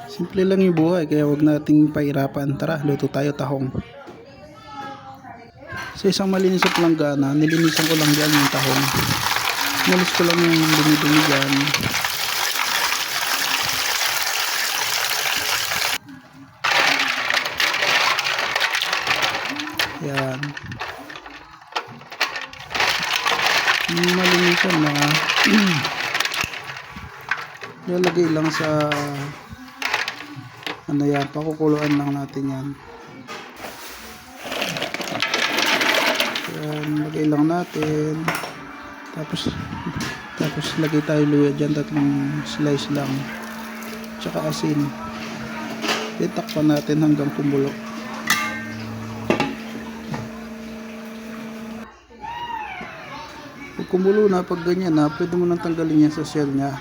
Simple lang yung buhay, kaya huwag nating pahirapan. Tara, luto tayo tahong. Sa isang malinis na planggana, nilinisan ko lang dyan yung tahong. Nalis ko lang yung dumi-dumi dyan. Yan. Malinisan na. Lalagay lang sa ano yan, pakukuluan lang natin yan. Yan, lagay lang natin. Tapos lagay tayo luya dyan, 3 slice lang. Tsaka asin. Itakpan natin hanggang kumulo. Pag kumulo na, pag ganyan na, pwede mo nang tanggalin yan sa shell nya.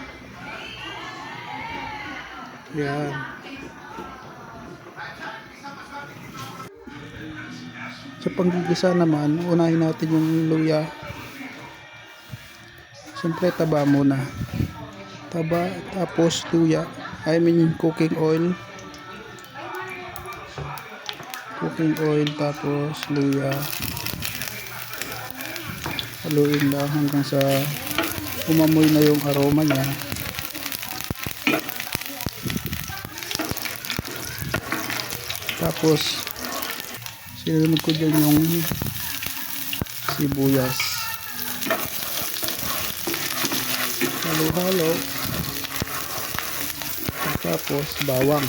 Yan. Sa panggigisa naman, unahin natin yung luya. Siyempre taba muna. Taba, tapos luya. I mean cooking oil. Cooking oil, tapos luya. Haluin lang hanggang sa umamoy na yung aroma niya. Tapos sinunod ko dyan yung sibuyas. Halo-halo. Tapos bawang.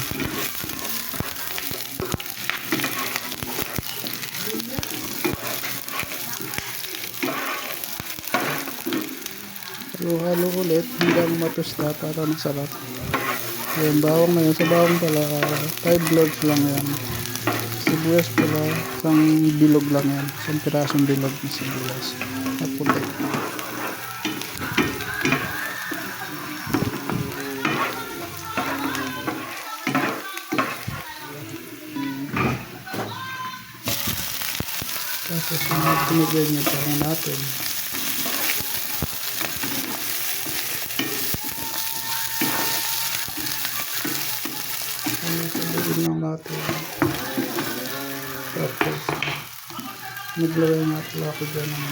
Halo-halo ulit hanggang matusta para masarap. Yung bawang na yun, sa bawang pala 5 cloves lang yan. Sibuyas pala isang bilog lang yan, isang pirasong bilog na sibuyas na puti. Tapos tinigay niya pa natin. Sabihin lang natin. Tapos naglagay nga pala ako dyan ng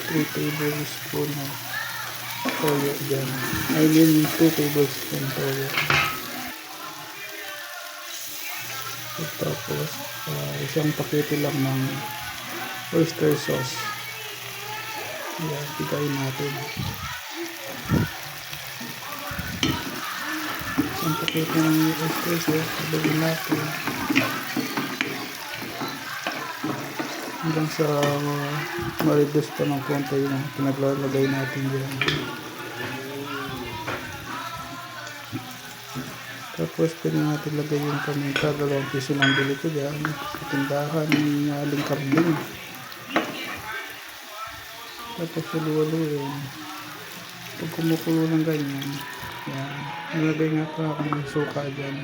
3 tablespoon na toyo dyan. I mean 2 tablespoon toyo. Tapos isang pakete lang ng oyster sauce. Ayan, pigayin natin. Isang pakete ng oyster sauce, sabihin natin hanggang sa ma-reduce pa ng konti yung pinaglalagay natin dyan. Tapos pwede natin lagay yung paminta, 2 piso lang bili ko dyan sa tindahan ng aling kambing. Tapos halo-haloin. Pag kumukulo ng ganyan, yan, nilagay nga pa ako ng suka dyan.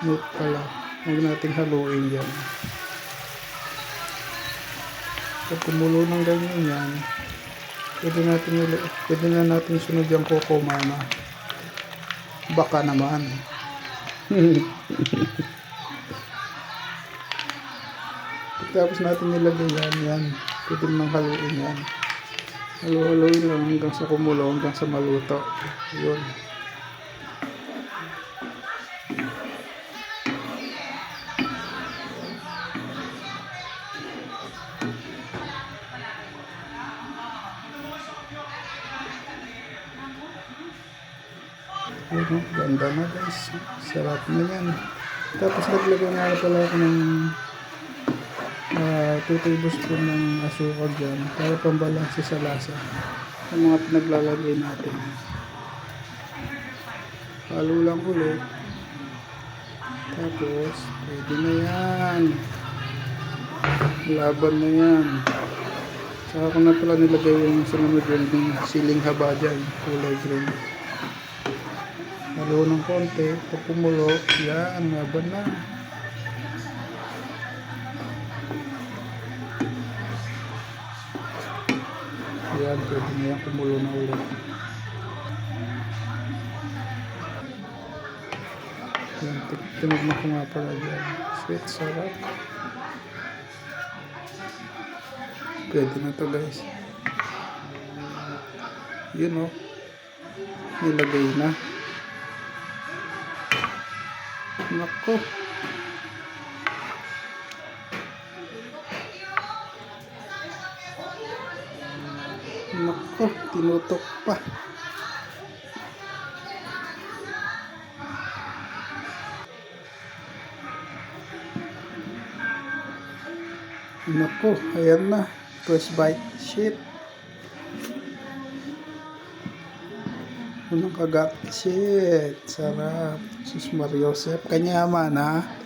Note pala, huwag nating haluin dyan. Pag kumulo ng ganyan yan, pwede na natin sunod yung coco mama. Baka naman. Tapos natin nilagay yan. Pwede nang haluin yan. Haluin lang hanggang sa kumulo, hanggang sa maluto. Yun. Yun, ganda na guys. Sarap na yan. Tapos naglagay nga pala ako ng 2 tablespoon ng asukal dyan para pambalanse sa lasa ang mga pinaglalagay natin. Halo lang ulit. Tapos pwede na yan. Laban na yan. Saka ko na pala nilagay yung sunod yung siling haba dyan, kulay green. Halo ng konti, pag kumulo, yan, laban na. Yan, pwede na yan kumulo na ulit. Yan, tinignan ko nga pala dyan. Sweet, sarap. Pwede na to guys. Yun o. Nilagay na. Nako. Nako, tinutok pa. Nako, ayan na. First bite. Shit. Unang kagat. Shit. Sarap. Sus Mariosep. Kanyaman ha.